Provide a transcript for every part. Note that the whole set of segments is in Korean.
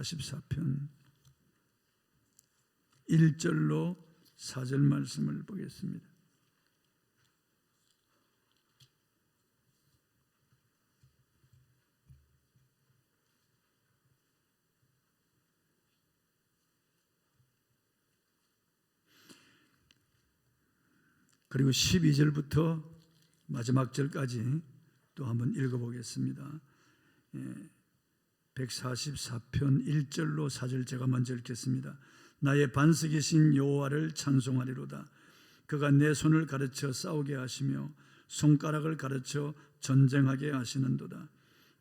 44편 1절로 4절 말씀을 보겠습니다. 그리고 12절부터 마지막 절까지 또 한번 읽어보겠습니다. 144편 1절로 4절 제가 먼저 읽겠습니다. 나의 반석이신 여호와를 찬송하리로다. 그가 내 손을 가르쳐 싸우게 하시며 손가락을 가르쳐 전쟁하게 하시는도다.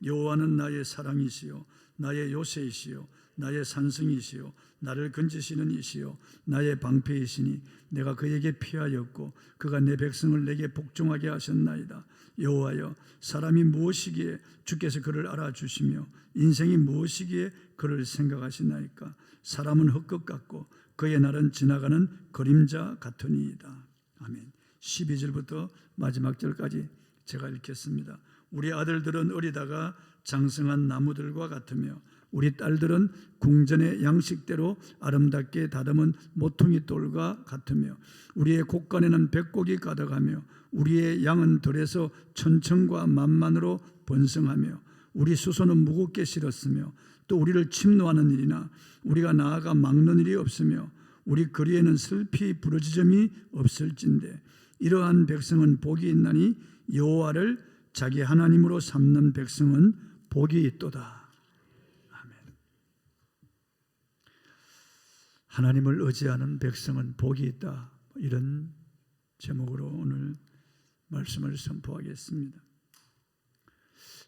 여호와는 나의 사랑이시요 나의 요새이시요 나의 산성이시요 나를 건지시는 이시요 나의 방패이시니 내가 그에게 피하였고 그가 내 백성을 내게 복종하게 하셨나이다. 여호와여, 사람이 무엇이기에 주께서 그를 알아주시며 인생이 무엇이기에 그를 생각하시나이까. 사람은 헛것 같고 그의 날은 지나가는 그림자 같으니이다. 아멘. 12절부터 마지막 절까지 제가 읽겠습니다. 우리 아들들은 어리다가 장성한 나무들과 같으며 우리 딸들은 궁전의 양식대로 아름답게 다듬은 모퉁이 돌과 같으며 우리의 곳간에는 백곡이 가득하며 우리의 양은 들에서 천천과 만만으로 번성하며 우리 수소는 무겁게 실었으며 또 우리를 침노하는 일이나 우리가 나아가 막는 일이 없으며 우리 거리에는 슬피 부르짖음이 없을진데 이러한 백성은 복이 있나니 여호와를 자기 하나님으로 삼는 백성은 복이 있도다. 아멘. 하나님을 의지하는 백성은 복이 있다. 이런 제목으로 오늘 말씀을 선포하겠습니다.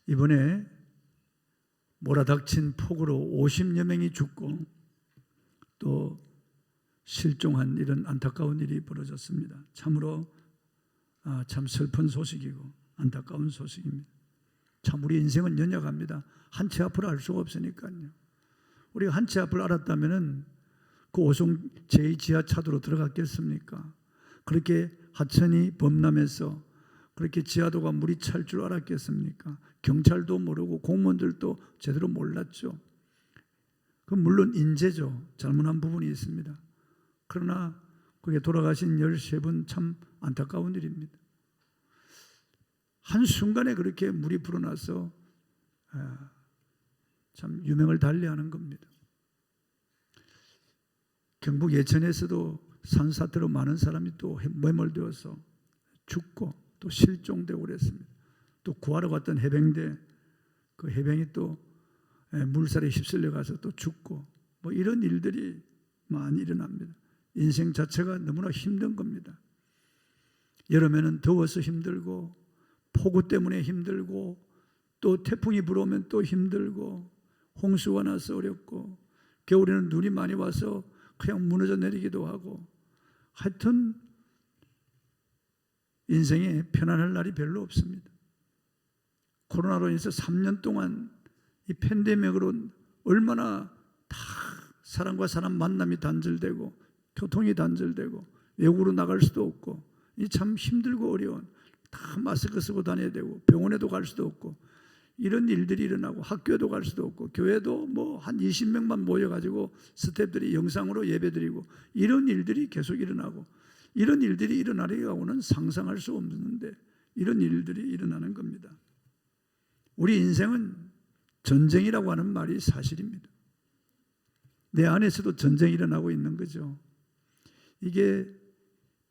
이번에 몰아닥친 폭우로 50여 명이 죽고 또 실종한 이런 안타까운 일이 벌어졌습니다. 참으로 참 슬픈 소식이고 안타까운 소식입니다. 참 우리 인생은 연약합니다. 한 치 앞을 알 수가 없으니까요. 우리가 한 치 앞을 알았다면 그 오송 제2지하차도로 들어갔겠습니까? 그렇게 하천이 범람해서 그렇게 지하도가 물이 찰 줄 알았겠습니까? 경찰도 모르고 공무원들도 제대로 몰랐죠. 그 물론 인재죠. 잘못한 부분이 있습니다. 그러나 거기에 돌아가신 13분 참 안타까운 일입니다. 한순간에 그렇게 물이 불어나서 참 유명을 달리하는 겁니다. 경북 예천에서도 산사태로 많은 사람이 또 매몰되어서 죽고 또 실종되고 그랬습니다. 또 구하러 갔던 해병대 그 해병이 또 물살에 휩쓸려 가서 또 죽고 뭐 이런 일들이 많이 일어납니다. 인생 자체가 너무나 힘든 겁니다. 여름에는 더워서 힘들고 폭우 때문에 힘들고 또 태풍이 불어오면 또 힘들고 홍수가 나서 어렵고 겨울에는 눈이 많이 와서 그냥 무너져 내리기도 하고 하여튼 인생에 편안할 날이 별로 없습니다. 코로나로 인해서 3년 동안 이 팬데믹으로 얼마나 다 사람과 사람 만남이 단절되고 교통이 단절되고 외국으로 나갈 수도 없고 이 참 힘들고 어려운 다 마스크 쓰고 다녀야 되고 병원에도 갈 수도 없고 이런 일들이 일어나고 학교에도 갈 수도 없고 교회도 뭐 한 20명만 모여가지고 스태프들이 영상으로 예배드리고 이런 일들이 계속 일어나고 이런 일들이 일어나려고는 상상할 수 없는데 이런 일들이 일어나는 겁니다. 우리 인생은 전쟁이라고 하는 말이 사실입니다. 내 안에서도 전쟁이 일어나고 있는 거죠. 이게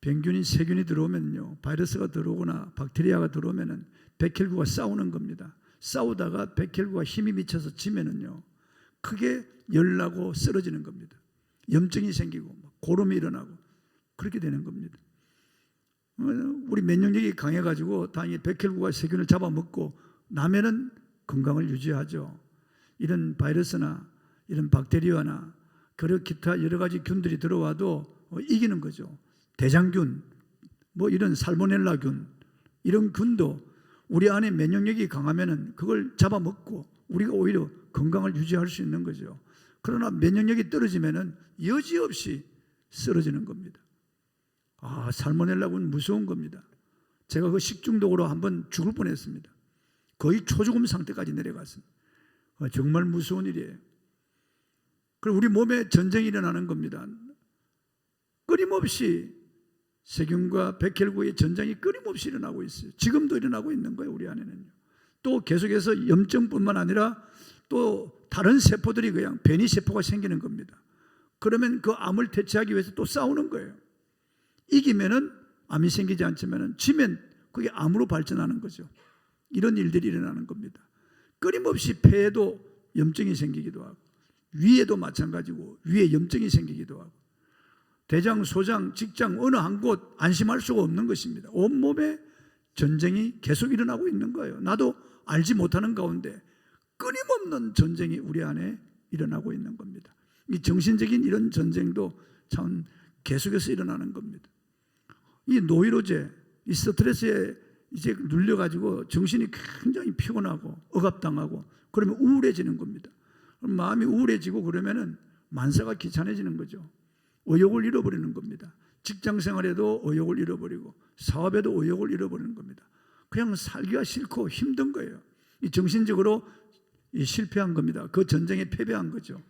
병균이 세균이 들어오면요, 바이러스가 들어오거나 박테리아가 들어오면은 백혈구가 싸우는 겁니다. 싸우다가 백혈구가 힘이 미쳐서 지면은요, 크게 열나고 쓰러지는 겁니다. 염증이 생기고 고름이 일어나고 그렇게 되는 겁니다. 우리 면역력이 강해가지고 당연히 백혈구가 세균을 잡아먹고 나면은 건강을 유지하죠. 이런 바이러스나 이런 박테리아나 그리고 기타 여러 가지 균들이 들어와도 이기는 거죠. 대장균, 뭐 이런 살모넬라균 이런 균도 우리 안에 면역력이 강하면은 그걸 잡아먹고 우리가 오히려 건강을 유지할 수 있는 거죠. 그러나 면역력이 떨어지면은 여지없이 쓰러지는 겁니다. 살모넬라균 무서운 겁니다. 제가 그 식중독으로 한번 죽을 뻔했습니다. 거의 초죽음 상태까지 내려갔습니다. 정말 무서운 일이에요. 그리고 우리 몸에 전쟁이 일어나는 겁니다. 끊임없이 세균과 백혈구의 전쟁이 끊임없이 일어나고 있어요. 지금도 일어나고 있는 거예요. 우리 안에는요. 또 계속해서 염증뿐만 아니라 또 다른 세포들이 그냥 변이 세포가 생기는 겁니다. 그러면 그 암을 퇴치하기 위해서 또 싸우는 거예요. 이기면은 암이 생기지 않지만은 지면 그게 암으로 발전하는 거죠. 이런 일들이 일어나는 겁니다. 끊임없이 폐에도 염증이 생기기도 하고 위에도 마찬가지고 위에 염증이 생기기도 하고 대장, 소장, 직장 어느 한 곳 안심할 수가 없는 것입니다. 온몸에 전쟁이 계속 일어나고 있는 거예요. 나도 알지 못하는 가운데 끊임없는 전쟁이 우리 안에 일어나고 있는 겁니다. 이 정신적인 이런 전쟁도 참 계속해서 일어나는 겁니다. 이 노이로제, 이 스트레스에 이제 눌려가지고 정신이 굉장히 피곤하고 억압당하고 그러면 우울해지는 겁니다. 마음이 우울해지고 그러면은 만사가 귀찮아지는 거죠. 의욕을 잃어버리는 겁니다. 직장 생활에도 의욕을 잃어버리고 사업에도 의욕을 잃어버리는 겁니다. 그냥 살기가 싫고 힘든 거예요. 이 정신적으로 실패한 겁니다. 그 전쟁에 패배한 거죠.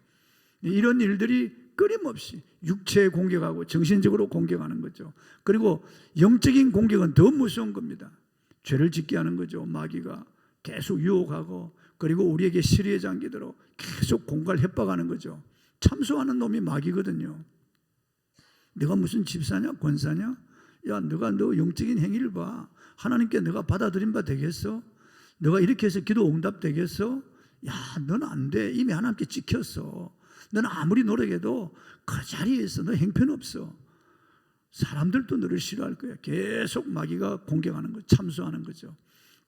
이런 일들이 끊임없이 육체에 공격하고 정신적으로 공격하는 거죠. 그리고 영적인 공격은 더 무서운 겁니다. 죄를 짓게 하는 거죠. 마귀가 계속 유혹하고 그리고 우리에게 시리에 잠기도록 계속 공갈 협박하는 거죠. 참소하는 놈이 마귀거든요. 내가 무슨 집사냐 권사냐? 야, 너가 너 영적인 행위를 봐. 하나님께 너가 받아들인 바 되겠어? 너가 이렇게 해서 기도 응답 되겠어? 야, 너는 안 돼. 이미 하나님께 찍혔어. 너는 아무리 노력해도 그 자리에서 너 형편없어. 사람들도 너를 싫어할 거야. 계속 마귀가 공격하는 거, 참소하는 거죠.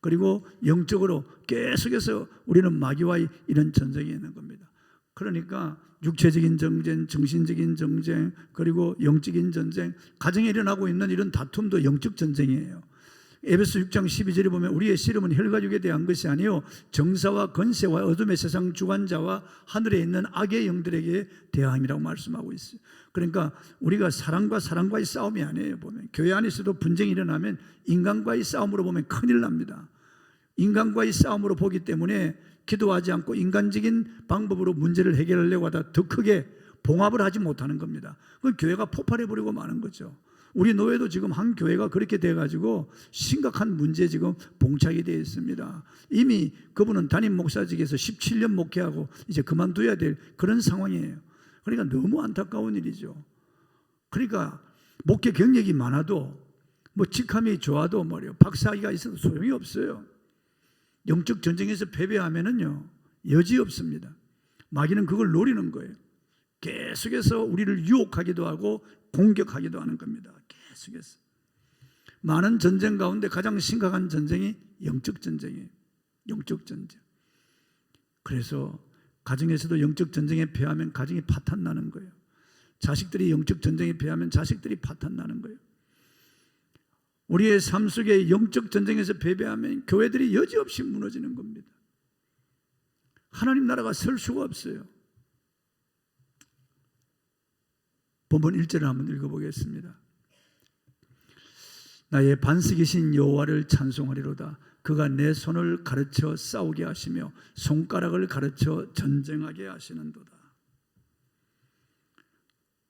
그리고 영적으로 계속해서 우리는 마귀와의 이런 전쟁이 있는 겁니다. 그러니까 육체적인 전쟁, 정신적인 전쟁, 그리고 영적인 전쟁, 가정에 일어나고 있는 이런 다툼도 영적 전쟁이에요. 에베소 6장 12절에 보면 우리의 씨름은 혈과 육에 대한 것이 아니요 정사와 권세와 어둠의 세상 주관자와 하늘에 있는 악의 영들에게 대함이라고 말씀하고 있어요. 그러니까 우리가 사람과의 싸움이 아니에요. 보면 교회 안에서도 분쟁이 일어나면 인간과의 싸움으로 보면 큰일 납니다. 인간과의 싸움으로 보기 때문에 기도하지 않고 인간적인 방법으로 문제를 해결하려고 하다 더 크게 봉합을 하지 못하는 겁니다. 그 교회가 폭발해버리고 마는 거죠. 우리 노예도 지금 한 교회가 그렇게 돼가지고 심각한 문제에 지금 봉착이 되어 있습니다. 이미 그분은 담임 목사직에서 17년 목회하고 이제 그만둬야 될 그런 상황이에요. 그러니까 너무 안타까운 일이죠. 그러니까 목회 경력이 많아도 뭐 직함이 좋아도 뭐래요. 박사학위가 있어도 소용이 없어요. 영적 전쟁에서 패배하면은요 여지 없습니다. 마귀는 그걸 노리는 거예요. 계속해서 우리를 유혹하기도 하고 공격하기도 하는 겁니다. 계속해서 많은 전쟁 가운데 가장 심각한 전쟁이 영적 전쟁이에요. 영적 전쟁. 그래서 가정에서도 영적 전쟁에 패하면 가정이 파탄나는 거예요. 자식들이 영적 전쟁에 패하면 자식들이 파탄나는 거예요. 우리의 삶 속에 영적 전쟁에서 패배하면 교회들이 여지없이 무너지는 겁니다. 하나님 나라가 설 수가 없어요. 본문 1절을 한번 읽어보겠습니다. 나의 반석이신 여호와를 찬송하리로다. 그가 내 손을 가르쳐 싸우게 하시며 손가락을 가르쳐 전쟁하게 하시는도다.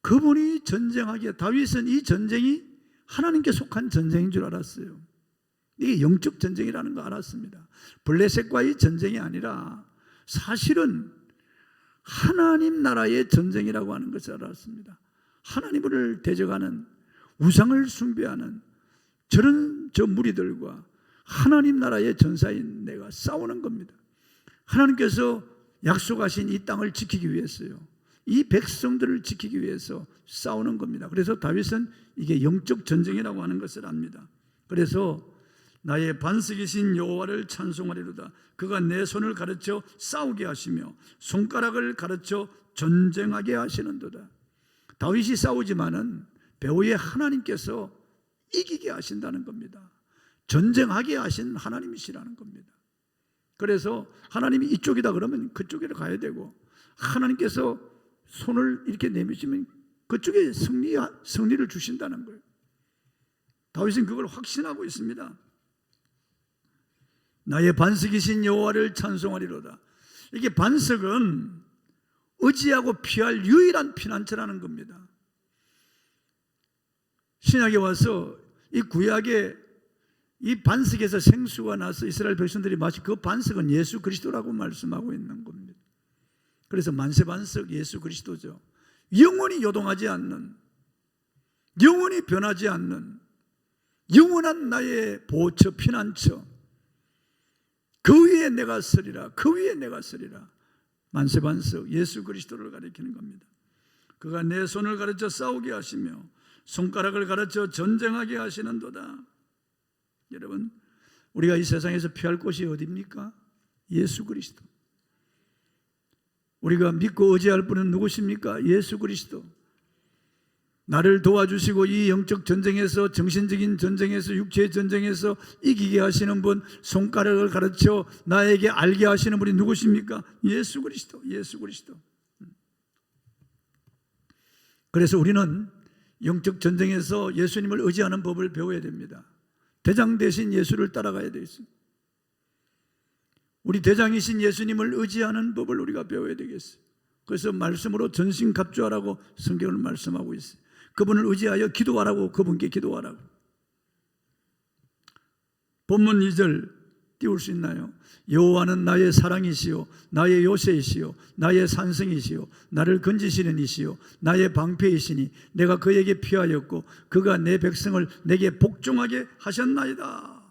그분이 전쟁하게, 다윗은 이 전쟁이 하나님께 속한 전쟁인 줄 알았어요. 이게 영적 전쟁이라는 거 알았습니다. 블레셋과의 전쟁이 아니라 사실은 하나님 나라의 전쟁이라고 하는 것을 알았습니다. 하나님을 대적하는, 우상을 숭배하는 저 무리들과 하나님 나라의 전사인 내가 싸우는 겁니다. 하나님께서 약속하신 이 땅을 지키기 위해서요, 이 백성들을 지키기 위해서 싸우는 겁니다. 그래서 다윗은 이게 영적 전쟁이라고 하는 것을 압니다. 그래서 나의 반석이신 여호와를 찬송하리로다. 그가 내 손을 가르쳐 싸우게 하시며 손가락을 가르쳐 전쟁하게 하시는도다. 다윗이 싸우지만은 배후에 하나님께서 이기게 하신다는 겁니다. 전쟁하게 하신 하나님이시라는 겁니다. 그래서 하나님이 이쪽이다 그러면 그쪽으로 가야 되고, 하나님께서 손을 이렇게 내미시면 그쪽에 승리를 주신다는 거예요. 다윗은 그걸 확신하고 있습니다. 나의 반석이신 여호와를 찬송하리로다. 이게 반석은 의지하고 피할 유일한 피난처라는 겁니다. 신약에 와서 이 구약에 이 반석에서 생수가 나서 이스라엘 백성들이 마시 그 반석은 예수 그리스도라고 말씀하고 있는 겁니다. 그래서 만세반석 예수 그리스도죠. 영원히 요동하지 않는, 영원히 변하지 않는 영원한 나의 보호처, 피난처, 그 위에 내가 서리라, 그 위에 내가 서리라. 만세반석 예수 그리스도를 가리키는 겁니다. 그가 내 손을 가르쳐 싸우게 하시며 손가락을 가르쳐 전쟁하게 하시는도다. 여러분, 우리가 이 세상에서 피할 곳이 어디입니까? 예수 그리스도. 우리가 믿고 의지할 분은 누구십니까? 예수 그리스도. 나를 도와주시고 이 영적 전쟁에서, 정신적인 전쟁에서, 육체의 전쟁에서 이기게 하시는 분, 손가락을 가르쳐 나에게 알게 하시는 분이 누구십니까? 예수 그리스도. 예수 그리스도. 그래서 우리는 영적 전쟁에서 예수님을 의지하는 법을 배워야 됩니다. 대장 대신 예수를 따라가야 되겠습니다. 우리 대장이신 예수님을 의지하는 법을 우리가 배워야 되겠어요. 그래서 말씀으로 전신갑주하라고 성경을 말씀하고 있어요. 그분을 의지하여 기도하라고, 그분께 기도하라고. 본문 2절 띄울 수 있나요? 여호와는 나의 사랑이시요 나의 요새이시요 나의 산성이시요 나를 건지시는 이시요 나의 방패이시니 내가 그에게 피하였고 그가 내 백성을 내게 복종하게 하셨나이다.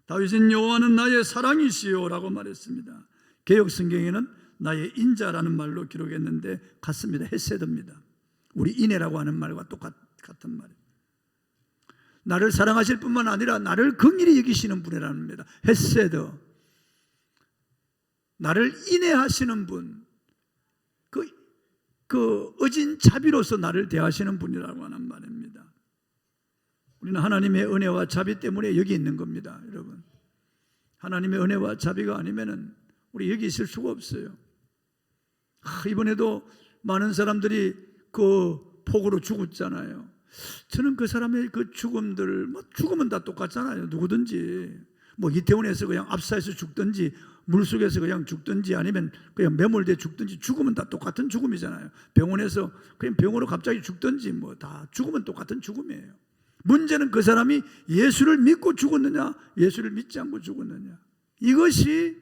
다윗은 여호와는 나의 사랑이시요 라고 말했습니다. 개역 성경에는 나의 인자라는 말로 기록했는데 같습니다. 헤세드입니다. 우리 인애라고 하는 말과 같은 말이에요. 나를 사랑하실 뿐만 아니라 나를 긍휼히 여기시는 분이라는 겁니다. 헤세드. 나를 인애하시는 분, 그 어진 자비로서 나를 대하시는 분이라고 하는 말입니다. 우리는 하나님의 은혜와 자비 때문에 여기 있는 겁니다, 여러분. 하나님의 은혜와 자비가 아니면은 우리 여기 있을 수가 없어요. 이번에도 많은 사람들이 그 폭우로 죽었잖아요. 저는 그 사람의 그 죽음들, 죽으면 다 똑같잖아요. 누구든지. 이태원에서 그냥 압사해서 죽든지, 물속에서 그냥 죽든지, 아니면 그냥 매몰돼 죽든지, 죽으면 다 똑같은 죽음이잖아요. 병원에서 그냥 병으로 갑자기 죽든지, 다 죽으면 똑같은 죽음이에요. 문제는 그 사람이 예수를 믿고 죽었느냐, 예수를 믿지 않고 죽었느냐. 이것이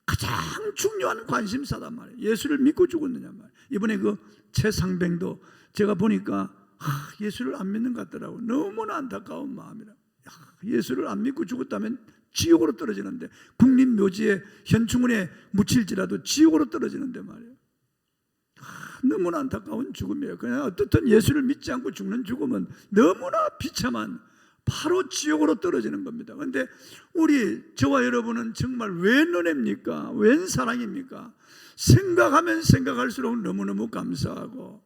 가장 중요한 관심사단 말이에요. 예수를 믿고 죽었느냐 말이에요. 이번에 그 최상병도 제가 보니까 예수를 안 믿는 것 같더라고요. 너무나 안타까운 마음이라. 예수를 안 믿고 죽었다면 지옥으로 떨어지는데, 국립묘지에 현충원에 묻힐지라도 지옥으로 떨어지는데 말이에요. 너무나 안타까운 죽음이에요. 그냥 어떻든 예수를 믿지 않고 죽는 죽음은 너무나 비참한, 바로 지옥으로 떨어지는 겁니다. 그런데 저와 여러분은 정말 웬 은혜입니까? 웬 사랑입니까? 생각하면 생각할수록 너무너무 감사하고,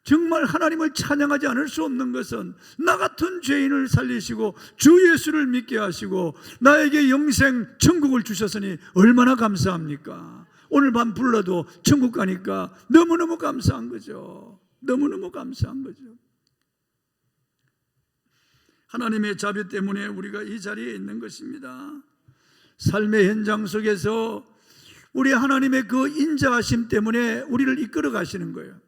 정말 하나님을 찬양하지 않을 수 없는 것은 나 같은 죄인을 살리시고 주 예수를 믿게 하시고 나에게 영생 천국을 주셨으니 얼마나 감사합니까? 오늘 밤 불러도 천국 가니까 너무너무 감사한 거죠. 너무너무 감사한 거죠. 하나님의 자비 때문에 우리가 이 자리에 있는 것입니다. 삶의 현장 속에서 우리 하나님의 그 인자하심 때문에 우리를 이끌어 가시는 거예요.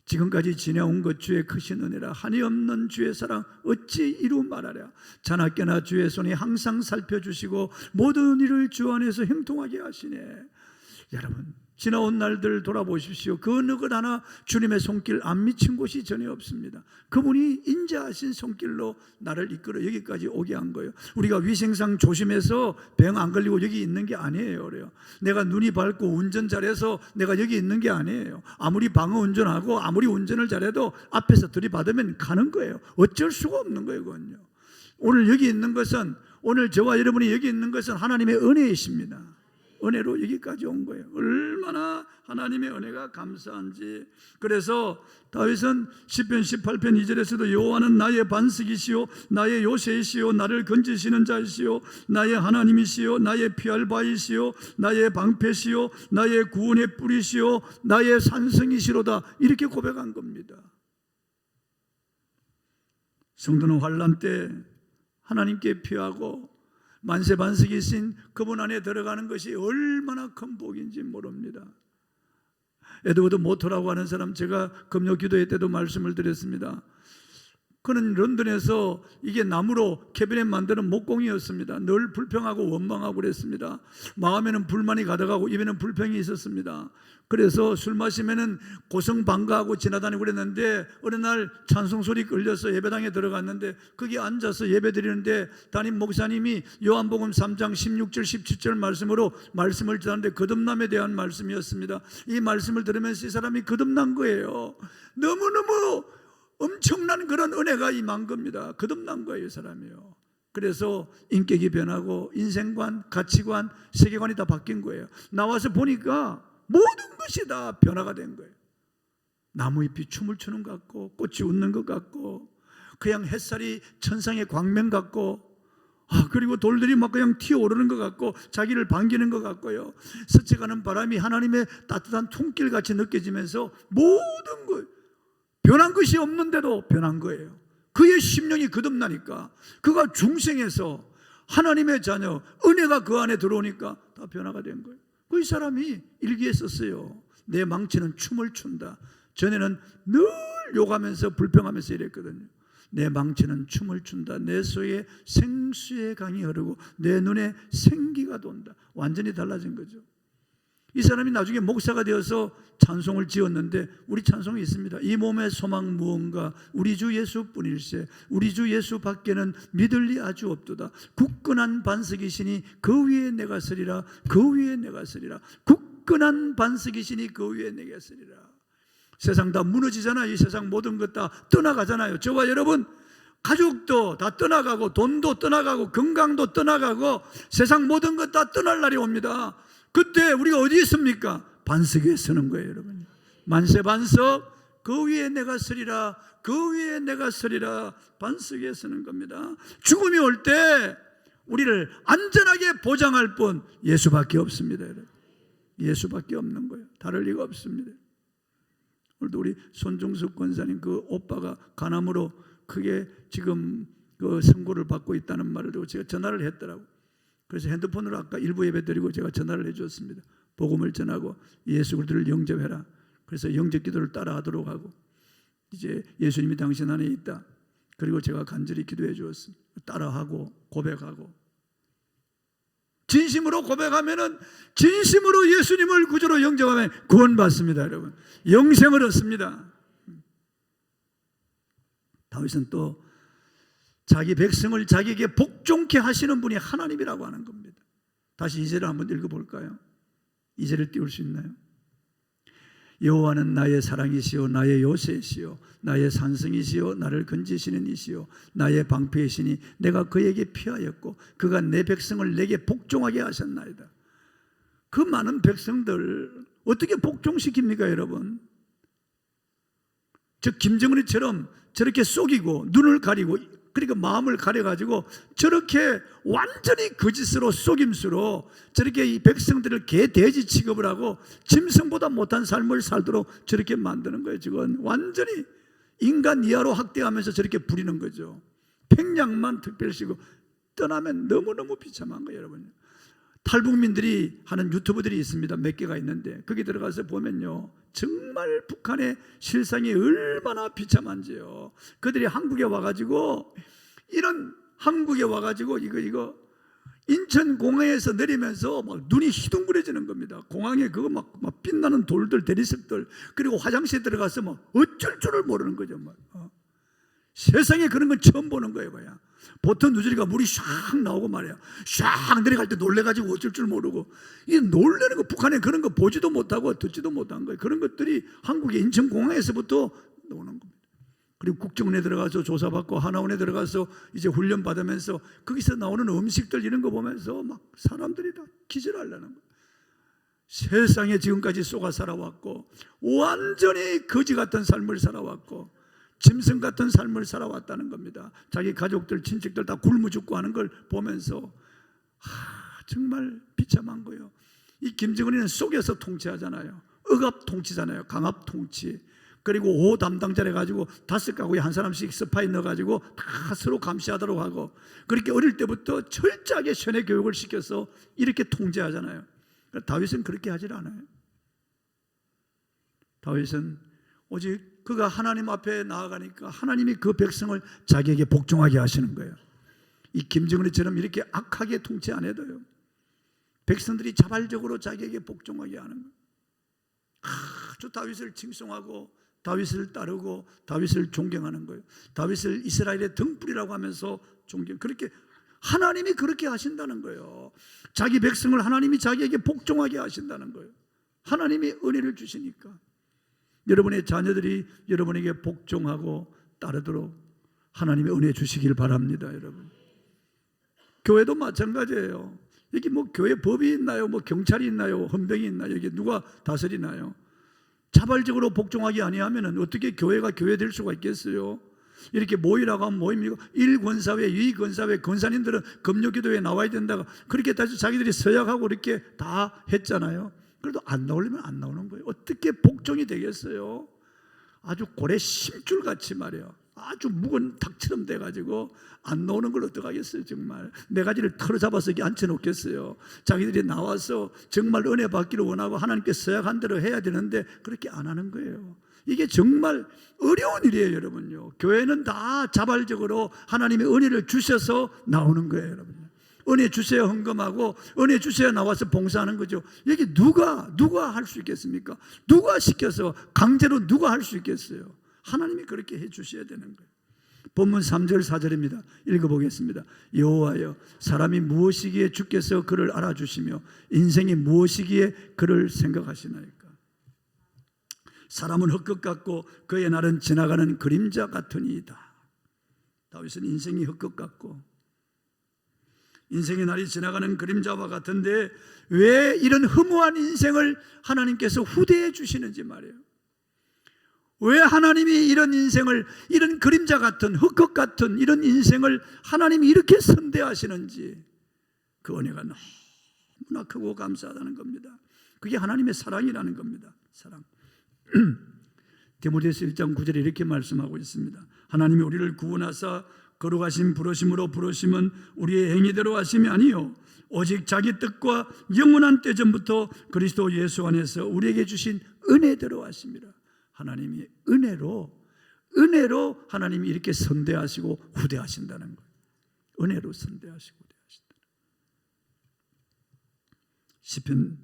지금까지 지내온 것 주의 크신 은혜라. 한이 없는 주의 사랑 어찌 이루 말하랴. 자나깨나 주의 손이 항상 살펴주시고 모든 일을 주 안에서 형통하게 하시네. 여러분, 지나온 날들 돌아보십시오. 그 어느 것 하나 주님의 손길 안 미친 곳이 전혀 없습니다. 그분이 인자하신 손길로 나를 이끌어 여기까지 오게 한 거예요. 우리가 위생상 조심해서 병 안 걸리고 여기 있는 게 아니에요. 그래요. 내가 눈이 밝고 운전 잘해서 내가 여기 있는 게 아니에요. 아무리 방어 운전하고 아무리 운전을 잘해도 앞에서 들이받으면 가는 거예요. 어쩔 수가 없는 거예요. 그건요. 오늘 여기 있는 것은, 오늘 저와 여러분이 여기 있는 것은 하나님의 은혜이십니다. 은혜로 여기까지 온 거예요. 얼마나 하나님의 은혜가 감사한지. 그래서 다윗은 시편 18편 2절에서도 여호와는 나의 반석이시요 나의 요새이시요 나를 건지시는 자이시요 나의 하나님이시요 나의 피할 바이시요 나의 방패시요 나의 구원의 뿌리시요 나의 산성이시로다, 이렇게 고백한 겁니다. 성도는 환난 때 하나님께 피하고 만세반석이신 그분 안에 들어가는 것이 얼마나 큰 복인지 모릅니다. 에드워드 모터라고 하는 사람, 제가 금요 기도회 때도 말씀을 드렸습니다. 그는 런던에서 이게 나무로 캐비넷 만드는 목공이었습니다. 늘 불평하고 원망하고 그랬습니다. 마음에는 불만이 가득하고 입에는 불평이 있었습니다. 그래서 술 마시면은 고성방가하고 지나다니고 그랬는데, 어느 날 찬송 소리 끌려서 예배당에 들어갔는데 거기 앉아서 예배 드리는데 담임 목사님이 요한복음 3장 16절 17절 말씀으로 말씀을 전하는데 거듭남에 대한 말씀이었습니다. 이 말씀을 들으면서 이 사람이 거듭난 거예요. 너무너무 엄청난 그런 은혜가 임한 겁니다. 거듭난 거예요, 이 사람이요. 그래서 인격이 변하고 인생관, 가치관, 세계관이 다 바뀐 거예요. 나와서 보니까 모든 것이 다 변화가 된 거예요. 나무잎이 춤을 추는 것 같고, 꽃이 웃는 것 같고, 그냥 햇살이 천상의 광명 같고, 그리고 돌들이 막 그냥 튀어오르는 것 같고, 자기를 반기는 것 같고요. 스쳐가는 바람이 하나님의 따뜻한 손길같이 느껴지면서 모든 것, 변한 것이 없는데도 변한 거예요. 그의 심령이 거듭나니까, 그가 중생에서 하나님의 자녀, 은혜가 그 안에 들어오니까 다 변화가 된 거예요. 그 사람이 일기에 썼어요. 내 망치는 춤을 춘다. 전에는 늘 욕하면서 불평하면서 이랬거든요. 내 망치는 춤을 춘다. 내 속에 생수의 강이 흐르고 내 눈에 생기가 돈다. 완전히 달라진 거죠. 이 사람이 나중에 목사가 되어서 찬송을 지었는데, 우리 찬송이 있습니다. 이 몸의 소망 무언가 우리 주 예수뿐일세. 우리 주 예수 밖에는 믿을 리 아주 없도다. 굳건한 반석이시니 그 위에 내가 서리라. 그 위에 내가 서리라. 굳건한 반석이시니 그 위에 내가 서리라. 세상 다 무너지잖아요. 이 세상 모든 것 다 떠나가잖아요. 저와 여러분, 가족도 다 떠나가고, 돈도 떠나가고, 건강도 떠나가고, 세상 모든 것 다 떠날 날이 옵니다. 그때 우리가 어디에 있습니까? 반석 위에 서는 거예요, 여러분. 만세반석, 그 위에 내가 서리라. 그 위에 내가 서리라. 반석 위에 서는 겁니다. 죽음이 올 때 우리를 안전하게 보장할 분 예수밖에 없습니다, 여러분. 예수밖에 없는 거예요. 다를 리가 없습니다. 오늘도 우리 손중숙 권사님 그 오빠가 간암으로 크게 지금 그 선고를 받고 있다는 말을 듣고 제가 전화를 했더라고요. 그래서 핸드폰으로 아까 일부 예배 드리고 제가 전화를 해줬습니다. 복음을 전하고 예수 그리스도를 영접해라. 그래서 영접 기도를 따라 하도록 하고, 이제 예수님이 당신 안에 있다. 그리고 제가 간절히 기도해 주었습니다. 따라하고 고백하고, 진심으로 고백하면은, 진심으로 예수님을 구주로 영접하면 구원받습니다, 여러분. 영생을 얻습니다. 다윗은 또 자기 백성을 자기에게 복종케 하시는 분이 하나님이라고 하는 겁니다. 다시 2절을 한번 읽어볼까요? 2절을 띄울 수 있나요? 여호와는 나의 사랑이시요 나의 요새시요 나의 산성이시요 나를 건지시는 이시요 나의 방패이시니 내가 그에게 피하였고 그가 내 백성을 내게 복종하게 하셨나이다. 그 많은 백성들 어떻게 복종시킵니까, 여러분? 저 김정은이처럼 저렇게 속이고 눈을 가리고, 그러니까 마음을 가려가지고 저렇게 완전히 거짓으로 속임수로 저렇게 이 백성들을 개 돼지 취급을 하고 짐승보다 못한 삶을 살도록 저렇게 만드는 거예요. 지금 완전히 인간 이하로 학대하면서 저렇게 부리는 거죠. 백냥만 특별시고 떠나면 너무너무 비참한 거예요, 여러분. 탈북민들이 하는 유튜브들이 있습니다. 몇 개가 있는데 거기 들어가서 보면요, 정말 북한의 실상이 얼마나 비참한지요. 그들이 한국에 와가지고, 이런 한국에 와가지고 이거 인천공항에서 내리면서 막 눈이 희둥그레지는 겁니다. 공항에 그거 막 빛나는 돌들, 대리석들, 그리고 화장실에 들어가서 막 어쩔 줄을 모르는 거죠. 세상에 그런 건 처음 보는 거예요. 그냥 보통 누저리가 물이 샥 나오고 말이야, 샥 내려갈 때 놀래가지고 어쩔 줄 모르고, 이 놀래는 거, 북한에 그런 거 보지도 못하고 듣지도 못한 거예요. 그런 것들이 한국의 인천공항에서부터 나오는 겁니다. 그리고 국정원에 들어가서 조사받고 하나원에 들어가서 이제 훈련 받으면서 거기서 나오는 음식들 이런 거 보면서 막 사람들이 다 기절하려는 거예요. 세상에 지금까지 쏘가 살아왔고 완전히 거지 같은 삶을 살아왔고 짐승 같은 삶을 살아왔다는 겁니다. 자기 가족들, 친척들 다 굶어 죽고 하는 걸 보면서 정말 비참한 거예요. 이 김정은이는 속여서 통치하잖아요. 억압 통치잖아요. 강압 통치. 그리고 5 담당자를 가지고 5가구에 한 사람씩 스파이 넣어가지고 다 서로 감시하도록 하고, 그렇게 어릴 때부터 철저하게 세뇌 교육을 시켜서 이렇게 통제하잖아요. 다윗은 그렇게 하질 않아요. 다윗은 오직 그가 하나님 앞에 나아가니까 하나님이 그 백성을 자기에게 복종하게 하시는 거예요. 이 김정은이처럼 이렇게 악하게 통치 안 해도요, 백성들이 자발적으로 자기에게 복종하게 하는 거예요. 아주 다윗을 칭송하고 다윗을 따르고 다윗을 존경하는 거예요. 다윗을 이스라엘의 등불이라고 하면서 존경, 그렇게 하나님이 그렇게 하신다는 거예요. 자기 백성을 하나님이 자기에게 복종하게 하신다는 거예요. 하나님이 은혜를 주시니까 여러분의 자녀들이 여러분에게 복종하고 따르도록 하나님이 은혜 주시길 바랍니다. 여러분, 교회도 마찬가지예요. 여기 뭐 교회 법이 있나요? 뭐 경찰이 있나요? 헌병이 있나요? 여기 누가 다스리나요? 자발적으로 복종하기 아니하면 어떻게 교회가 교회 될 수가 있겠어요? 이렇게 모이라고 하면 모입니까? 1권사회, 2권사회, 권사님들은 금요기도에 나와야 된다고 그렇게 다시 자기들이 서약하고 이렇게 다 했잖아요. 그래도 안 나오려면 안 나오는 거예요. 어떻게 복종이 되겠어요? 아주 고래 심줄같이 말이에요. 아주 묵은 닭처럼 돼가지고 안 나오는 걸 어떡하겠어요. 정말 네 가지를 털어잡아서 여기 앉혀놓겠어요. 자기들이 나와서 정말 은혜 받기를 원하고 하나님께 서약한 대로 해야 되는데 그렇게 안 하는 거예요. 이게 정말 어려운 일이에요. 여러분요, 교회는 다 자발적으로 하나님의 은혜를 주셔서 나오는 거예요. 여러분, 은혜 주셔야 헌금하고 은혜 주셔야 나와서 봉사하는 거죠. 여기 누가 할 수 있겠습니까? 누가 시켜서 강제로 누가 할 수 있겠어요? 하나님이 그렇게 해 주셔야 되는 거예요. 본문 3절 4절입니다. 읽어보겠습니다. 여호와여, 사람이 무엇이기에 주께서 그를 알아주시며 인생이 무엇이기에 그를 생각하시나이까. 사람은 헛것 같고 그의 날은 지나가는 그림자 같으니이다. 다윗은 인생이 헛것 같고 인생의 날이 지나가는 그림자와 같은데 왜 이런 허무한 인생을 하나님께서 후대해 주시는지 말이에요. 왜 하나님이 이런 인생을, 이런 그림자 같은 헛것 같은 이런 인생을 하나님이 이렇게 선대하시는지, 그 은혜가 너무나 크고 감사하다는 겁니다. 그게 하나님의 사랑이라는 겁니다. 사랑. 디모데후서 1장 9절에 이렇게 말씀하고 있습니다. 하나님이 우리를 구원하사 거룩하신 부르심으로 부르심은 우리의 행위대로 하심이 아니요 오직 자기 뜻과 영원한 때전부터 그리스도 예수 안에서 우리에게 주신 은혜대로 하심이라. 하나님이 은혜로 하나님이 이렇게 선대하시고 후대하신다는 거예요. 은혜로 선대하시고 후대하신다. 시편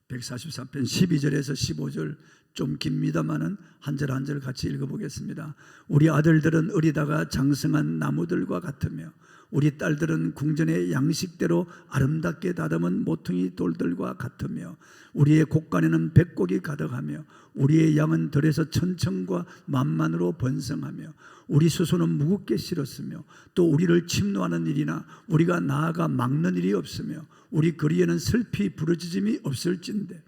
144편 12절에서 15절 좀 깁니다마는 한 절 한 절 같이 읽어보겠습니다. 우리 아들들은 어리다가 장성한 나무들과 같으며 우리 딸들은 궁전의 양식대로 아름답게 다듬은 모퉁이 돌들과 같으며 우리의 곳간에는 백곡이 가득하며 우리의 양은 들에서 천천과 만만으로 번성하며 우리 수소는 무겁게 실었으며 또 우리를 침노하는 일이나 우리가 나아가 막는 일이 없으며 우리 거리에는 슬피 부르짖음이 없을진데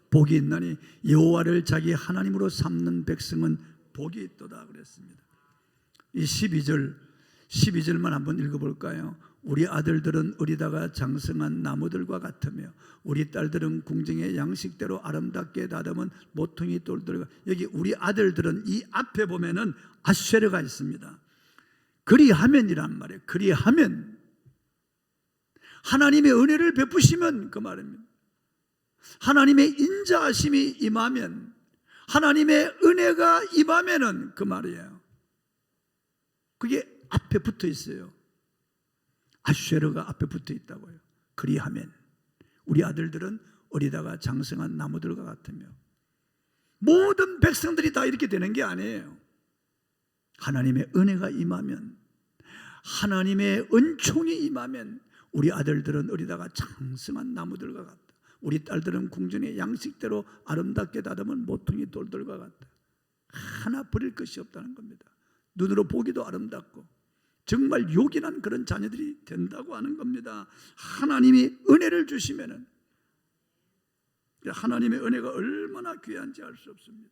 복이 있나니 여호와를 자기 하나님으로 삼는 백성은 복이 있도다 그랬습니다. 이 12절만 한번 읽어볼까요? 우리 아들들은 어리다가 장성한 나무들과 같으며 우리 딸들은 궁정의 양식대로 아름답게 다듬은 모퉁이 돌들과. 여기 우리 아들들은 이 앞에 보면은 아쉐르가 있습니다. 그리하면이란 말이에요. 그리하면 하나님의 은혜를 베푸시면 그 말입니다. 하나님의 인자하심이 임하면, 하나님의 은혜가 임하면은 그 말이에요. 그게 앞에 붙어 있어요. 아쉐르가 앞에 붙어 있다고요. 그리하면 우리 아들들은 어리다가 장성한 나무들과 같으며. 모든 백성들이 다 이렇게 되는 게 아니에요. 하나님의 은혜가 임하면, 하나님의 은총이 임하면 우리 아들들은 어리다가 장성한 나무들과 같다. 우리 딸들은 궁전의 양식대로 아름답게 다듬은 모퉁이 돌들과 같다. 하나 버릴 것이 없다는 겁니다. 눈으로 보기도 아름답고 정말 요긴한 그런 자녀들이 된다고 하는 겁니다. 하나님이 은혜를 주시면은, 하나님의 은혜가 얼마나 귀한지 알 수 없습니다.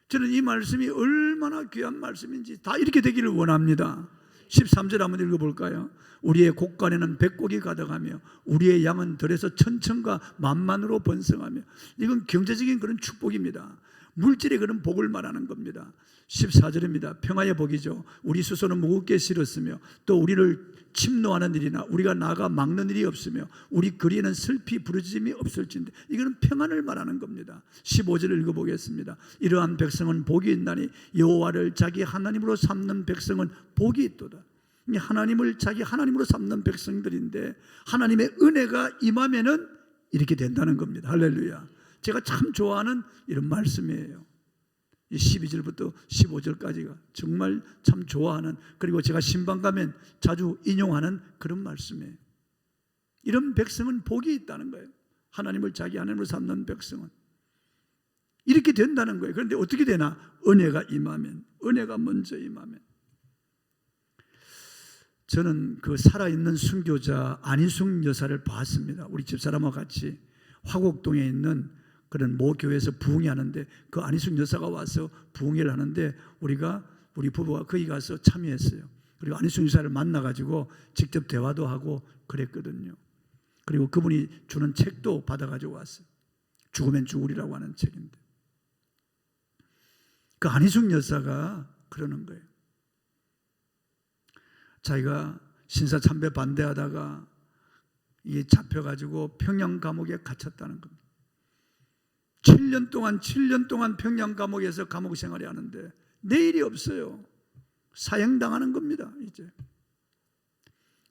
저는 이 말씀이 얼마나 귀한 말씀인지 다 이렇게 되기를 원합니다. 13절 한번 읽어볼까요? 우리의 곡간에는 백곡이 가득하며 우리의 양은 들에서 천천과 만만으로 번성하며. 이건 경제적인 그런 축복입니다. 물질의 그런 복을 말하는 겁니다. 14절입니다. 평화의 복이죠. 우리 스스로는 무겁게 실었으며 또 우리를 침노하는 일이나 우리가 나가 막는 일이 없으며 우리 거리에는 슬피 부르짖음이 없을진데. 이거는 평안을 말하는 겁니다. 15절을 읽어보겠습니다. 이러한 백성은 복이 있나니 여호와를 자기 하나님으로 삼는 백성은 복이 있도다. 하나님을 자기 하나님으로 삼는 백성들인데 하나님의 은혜가 임하면은 이렇게 된다는 겁니다. 할렐루야. 제가 참 좋아하는 이런 말씀이에요. 12절부터 15절까지가 정말 참 좋아하는, 그리고 제가 신방 가면 자주 인용하는 그런 말씀이에요. 이런 백성은 복이 있다는 거예요. 하나님을 자기 하나님으로 삼는 백성은 이렇게 된다는 거예요. 그런데 어떻게 되나? 은혜가 임하면, 은혜가 먼저 임하면. 저는 그 살아있는 순교자 안희숙 여사를 봤습니다. 우리 집사람과 같이 화곡동에 있는 그런 모 교회에서 부흥회 하는데 그 안희숙 여사가 와서 부흥회를 하는데 우리 부부가 거기 가서 참여했어요. 그리고 안희숙 여사를 만나가지고 직접 대화도 하고 그랬거든요. 그리고 그분이 주는 책도 받아가지고 왔어요. 죽으면 죽으리라고 하는 책인데 그 안희숙 여사가 그러는 거예요. 자기가 신사참배 반대하다가 이게 잡혀가지고 평양 감옥에 갇혔다는 겁니다. 7년 동안 평양 감옥에서 감옥 생활이 하는데 내일이 없어요. 사형당하는 겁니다. 이제.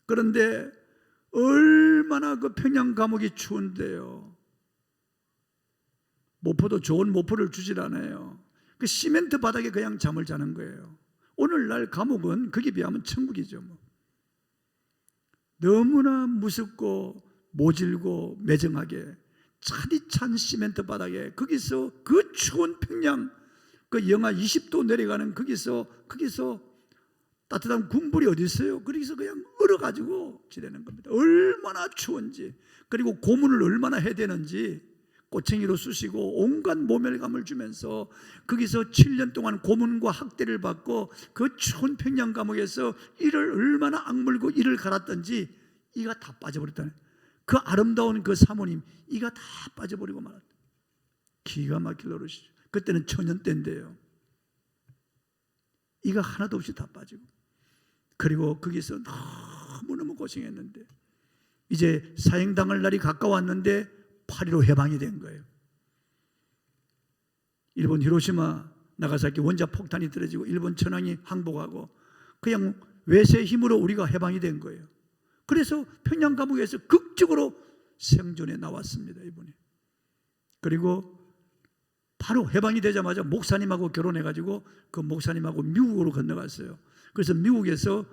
그런데 얼마나 그 평양 감옥이 추운데요. 모포도 좋은 모포를 주질 않아요. 그 시멘트 바닥에 그냥 잠을 자는 거예요. 오늘날 감옥은 거기에 비하면 천국이죠. 너무나 무섭고 모질고 매정하게 차디찬 시멘트 바닥에 거기서 그 추운 평양 그 영하 20도 내려가는 거기서 따뜻한 군불이 어디 있어요? 거기서 그냥 얼어가지고 지내는 겁니다. 얼마나 추운지, 그리고 고문을 얼마나 해야 되는지 꼬챙이로 쑤시고 온갖 모멸감을 주면서 거기서 7년 동안 고문과 학대를 받고 그 추운 평양 감옥에서 이를 얼마나 악물고 이를 갈았던지 이가 다 빠져버렸다네. 그 아름다운 그 사모님 이가 다 빠져버리고 말았다. 기가 막힐 노릇이죠. 그때는 천연 때인데요. 이가 하나도 없이 다 빠지고, 그리고 거기서 너무너무 고생했는데 이제 사형당할 날이 가까웠는데 8.15 해방이 된 거예요. 일본 히로시마 나가사키 원자 폭탄이 떨어지고 일본 천황이 항복하고 그냥 외세의 힘으로 우리가 해방이 된 거예요. 그래서 평양 감옥에서 극적으로 생존해 나왔습니다, 이분이. 그리고 바로 해방이 되자마자 목사님하고 결혼해가지고 그 목사님하고 미국으로 건너갔어요. 그래서 미국에서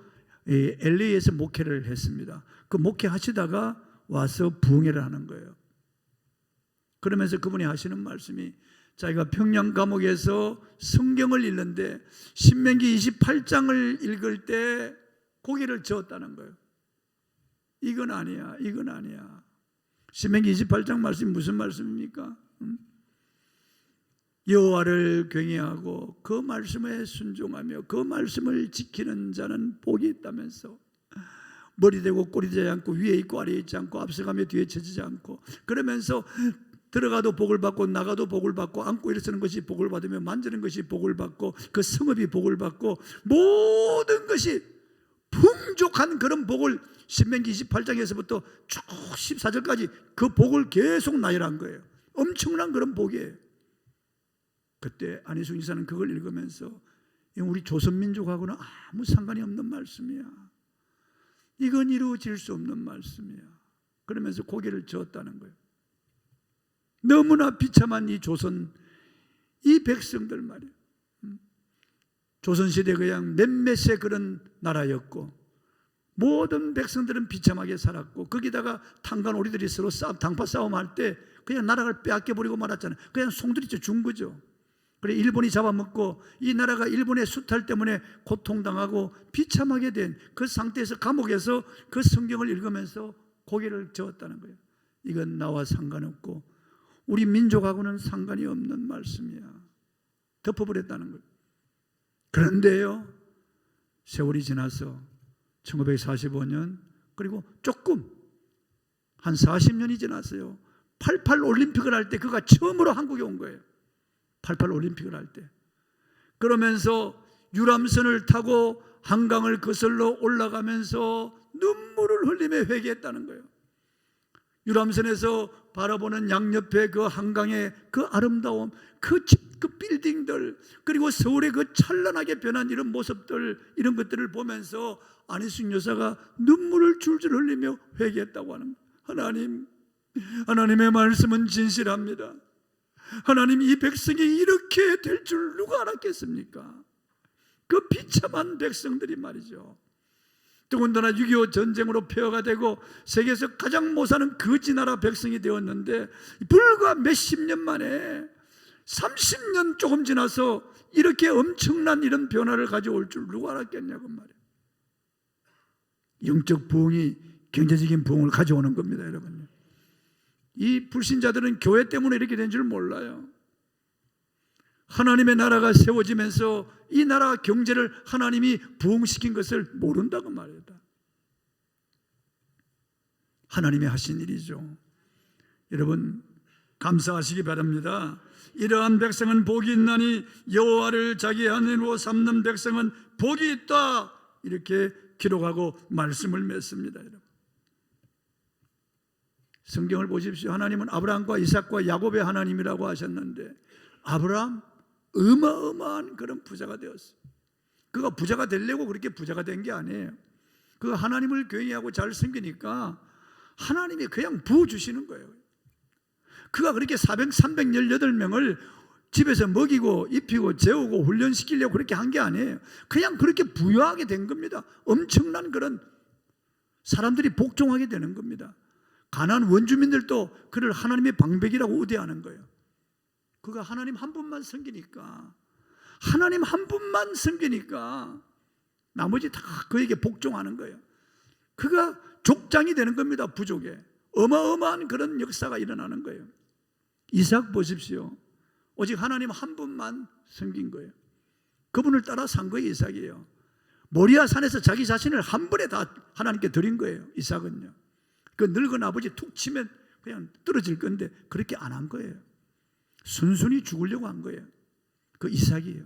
LA에서 목회를 했습니다. 그 목회하시다가 와서 부흥회를 하는 거예요. 그러면서 그분이 하시는 말씀이, 자기가 평양 감옥에서 성경을 읽는데 신명기 28장을 읽을 때 고개를 저었다는 거예요. 이건 아니야, 이건 아니야. 신명기 28장 말씀이 무슨 말씀입니까? 여호와를 경외하고 그 말씀에 순종하며 그 말씀을 지키는 자는 복이 있다면서, 머리 대고 꼬리 되지 않고 위에 있고 아래에 있지 않고 앞서가며 뒤에 처지지 않고, 그러면서 들어가도 복을 받고 나가도 복을 받고 앉고 일어서는 것이 복을 받으며 만지는 것이 복을 받고 그 성읍이 복을 받고 모든 것이 풍족한 그런 복을 신명기 28장에서부터 쭉 14절까지 그 복을 계속 나열한 거예요. 엄청난 그런 복이에요. 그때 안희숙 이사는 그걸 읽으면서 우리 조선민족하고는 아무 상관이 없는 말씀이야. 이건 이루어질 수 없는 말씀이야. 그러면서 고개를 저었다는 거예요. 너무나 비참한 이 조선, 이 백성들 말이에요. 조선시대 그냥 몇몇의 그런 나라였고 모든 백성들은 비참하게 살았고, 거기다가 탄간오리들이 서로 당파 싸움할 때 그냥 나라를 빼앗겨버리고 말았잖아요. 그냥 송두리째 준 거죠. 그래 일본이 잡아먹고 이 나라가 일본의 수탈 때문에 고통당하고 비참하게 된 그 상태에서 감옥에서 그 성경을 읽으면서 고개를 저었다는 거예요. 이건 나와 상관없고 우리 민족하고는 상관이 없는 말씀이야. 덮어버렸다는 거예요. 그런데요, 세월이 지나서 1945년 그리고 조금 한 40년이 지났어요. 88 올림픽을 할 때 그가 처음으로 한국에 온 거예요. 88 올림픽을 할 때. 그러면서 유람선을 타고 한강을 거슬러 올라가면서 눈물을 흘리며 회개했다는 거예요. 유람선에서 바라보는 양옆에 그 한강의 그 아름다움, 그 집, 그 빌딩들, 그리고 서울의 그 찬란하게 변한 이런 모습들, 이런 것들을 보면서 안희숙 여사가 눈물을 줄줄 흘리며 회개했다고 하는 거예요. 하나님, 하나님의 말씀은 진실합니다. 하나님, 이 백성이 이렇게 될 줄 누가 알았겠습니까? 그 비참한 백성들이 말이죠. 더군다나 6.25 전쟁으로 폐허가 되고 세계에서 가장 못 사는 거지 나라 백성이 되었는데 불과 몇십 년 만에 30년 조금 지나서 이렇게 엄청난 이런 변화를 가져올 줄 누가 알았겠냐고 말이에요. 영적 부흥이 경제적인 부흥을 가져오는 겁니다, 여러분. 이 불신자들은 교회 때문에 이렇게 된 줄 몰라요. 하나님의 나라가 세워지면서 이 나라 경제를 하나님이 부흥시킨 것을 모른다고 말이다. 하나님이 하신 일이죠. 여러분, 감사하시기 바랍니다. 이러한 백성은 복이 있나니 여호와를 자기 하나님으로 삼는 백성은 복이 있다, 이렇게 기록하고 말씀을 맺습니다. 여러분, 성경을 보십시오. 하나님은 아브라함과 이삭과 야곱의 하나님이라고 하셨는데 아브라함 어마어마한 그런 부자가 되었어요. 그가 부자가 되려고 그렇게 부자가 된 게 아니에요. 그가 하나님을 경외하고 잘 섬기니까 하나님이 그냥 부어주시는 거예요. 그가 그렇게 318명을 집에서 먹이고 입히고 재우고 훈련시키려고 그렇게 한 게 아니에요. 그냥 그렇게 부유하게 된 겁니다. 엄청난 그런 사람들이 복종하게 되는 겁니다. 가나안 원주민들도 그를 하나님의 방백이라고 우대하는 거예요. 그가 하나님 한 분만 섬기니까, 하나님 한 분만 섬기니까 나머지 다 그에게 복종하는 거예요. 그가 족장이 되는 겁니다. 부족에 어마어마한 그런 역사가 일어나는 거예요. 이삭 보십시오. 오직 하나님 한 분만 섬긴 거예요. 그분을 따라 산 거예요. 이삭이에요. 모리아 산에서 자기 자신을 한 번에 다 하나님께 드린 거예요. 이삭은요. 그 늙은 아버지 툭 치면 그냥 떨어질 건데 그렇게 안 한 거예요. 순순히 죽으려고 한 거예요. 그 이삭이에요.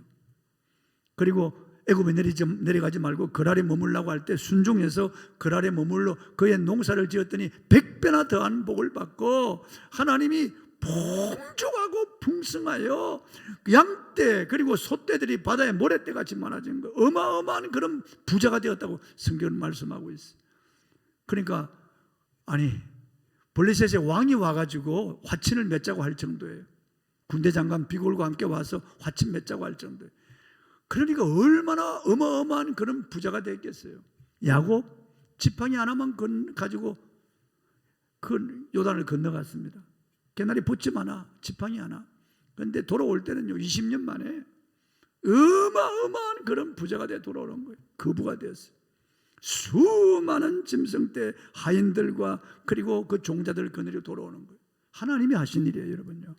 그리고 애굽에 내려가지 말고 그랄에 머물라고 할 때 순종해서 그랄에 머물러 그의 농사를 지었더니 100배나 더한 복을 받고 하나님이 풍족하고 풍성하여 양떼 그리고 소떼들이 바다에 모래떼같이 많아진 거예요. 어마어마한 그런 부자가 되었다고 성경은 말씀하고 있어요. 그러니까 아니 블레셋의 왕이 와가지고 화친을 맺자고 할 정도예요. 군대 장관 비골과 함께 와서 화친 맺자고 할 정도예요. 그러니까 얼마나 어마어마한 그런 부자가 됐겠어요. 야곱 지팡이 하나만 가지고 그 요단을 건너갔습니다. 개나리 붙임 하나, 지팡이 하나. 그런데 돌아올 때는요 20년 만에 어마어마한 그런 부자가 돼 돌아오는 거예요. 거부가 되었어요. 수많은 짐승떼 하인들과 그리고 그 종자들을 거느려 돌아오는 거예요. 하나님이 하신 일이에요, 여러분요.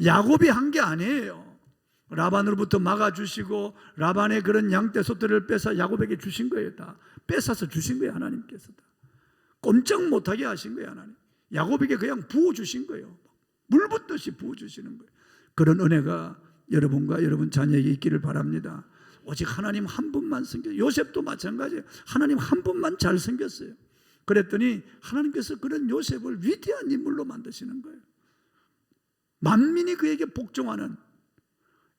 야곱이 한 게 아니에요. 라반으로부터 막아주시고 라반의 그런 양떼 소떼를 뺏어 야곱에게 주신 거예요. 다 뺏어서 주신 거예요. 하나님께서 다 꼼짝 못하게 하신 거예요. 하나님 야곱에게 그냥 부어주신 거예요. 물 붓듯이 부어주시는 거예요. 그런 은혜가 여러분과 여러분 자녀에게 있기를 바랍니다. 오직 하나님 한 분만 섬겨요. 요셉도 마찬가지예요. 하나님 한 분만 잘 섬겼어요. 그랬더니 하나님께서 그런 요셉을 위대한 인물로 만드시는 거예요. 만민이 그에게 복종하는,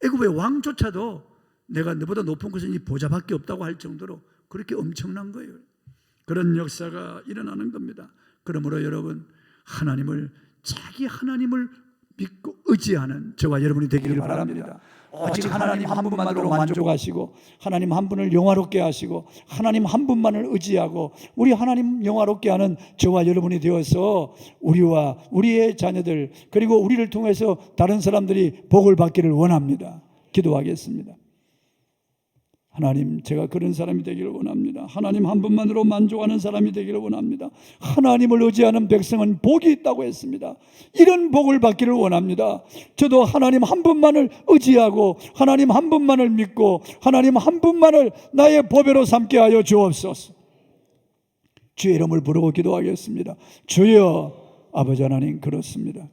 애굽의 왕조차도 내가 너보다 높은 것은 이 보좌밖에 없다고 할 정도로 그렇게 엄청난 거예요. 그런 역사가 일어나는 겁니다. 그러므로 여러분, 하나님을, 자기 하나님을 믿고 의지하는 저와 여러분이 되기를 바랍니다. 오직 하나님 한 분만으로 만족하시고 하나님 한 분을 영화롭게 하시고 하나님 한 분만을 의지하고 우리 하나님 영화롭게 하는 저와 여러분이 되어서 우리와 우리의 자녀들 그리고 우리를 통해서 다른 사람들이 복을 받기를 원합니다. 기도하겠습니다. 하나님, 제가 그런 사람이 되기를 원합니다. 하나님 한 분만으로 만족하는 사람이 되기를 원합니다. 하나님을 의지하는 백성은 복이 있다고 했습니다. 이런 복을 받기를 원합니다. 저도 하나님 한 분만을 의지하고 하나님 한 분만을 믿고 하나님 한 분만을 나의 보배로 삼게 하여 주옵소서. 주의 이름을 부르고 기도하겠습니다. 주여, 아버지 하나님, 그렇습니다.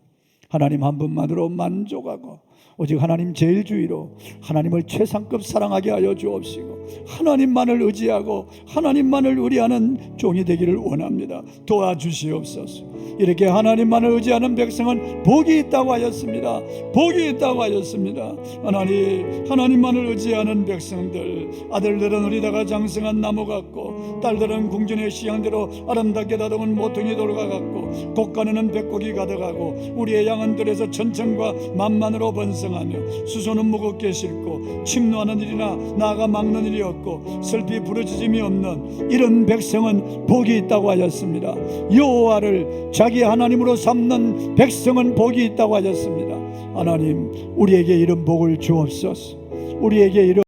하나님 한 분만으로 만족하고 오직 하나님 제일주의로 하나님을 최상급 사랑하게 하여 주옵시고 하나님만을 의지하고 하나님만을 의뢰하는 종이 되기를 원합니다. 도와주시옵소서. 이렇게 하나님만을 의지하는 백성은 복이 있다고 하였습니다. 복이 있다고 하였습니다. 하나님만을 의지하는 백성들, 아들들은 어리다가 장성한 나무 같고 딸들은 궁전의 시향대로 아름답게 다듬은 모퉁이 돌과 같고 곡간에는 백곡이 가득하고 우리의 양은 들에서 천천과 만만으로 번성하며 수소는 무겁게 싣고 침노하는 일이나 나아가 막는 일이 없고 슬피 부르짖음이 없는 이런 백성은 복이 있다고 하였습니다. 여호와를 자기 하나님으로 삼는 백성은 복이 있다고 하셨습니다. 하나님, 우리에게 이런 복을 주옵소서. 우리에게 이런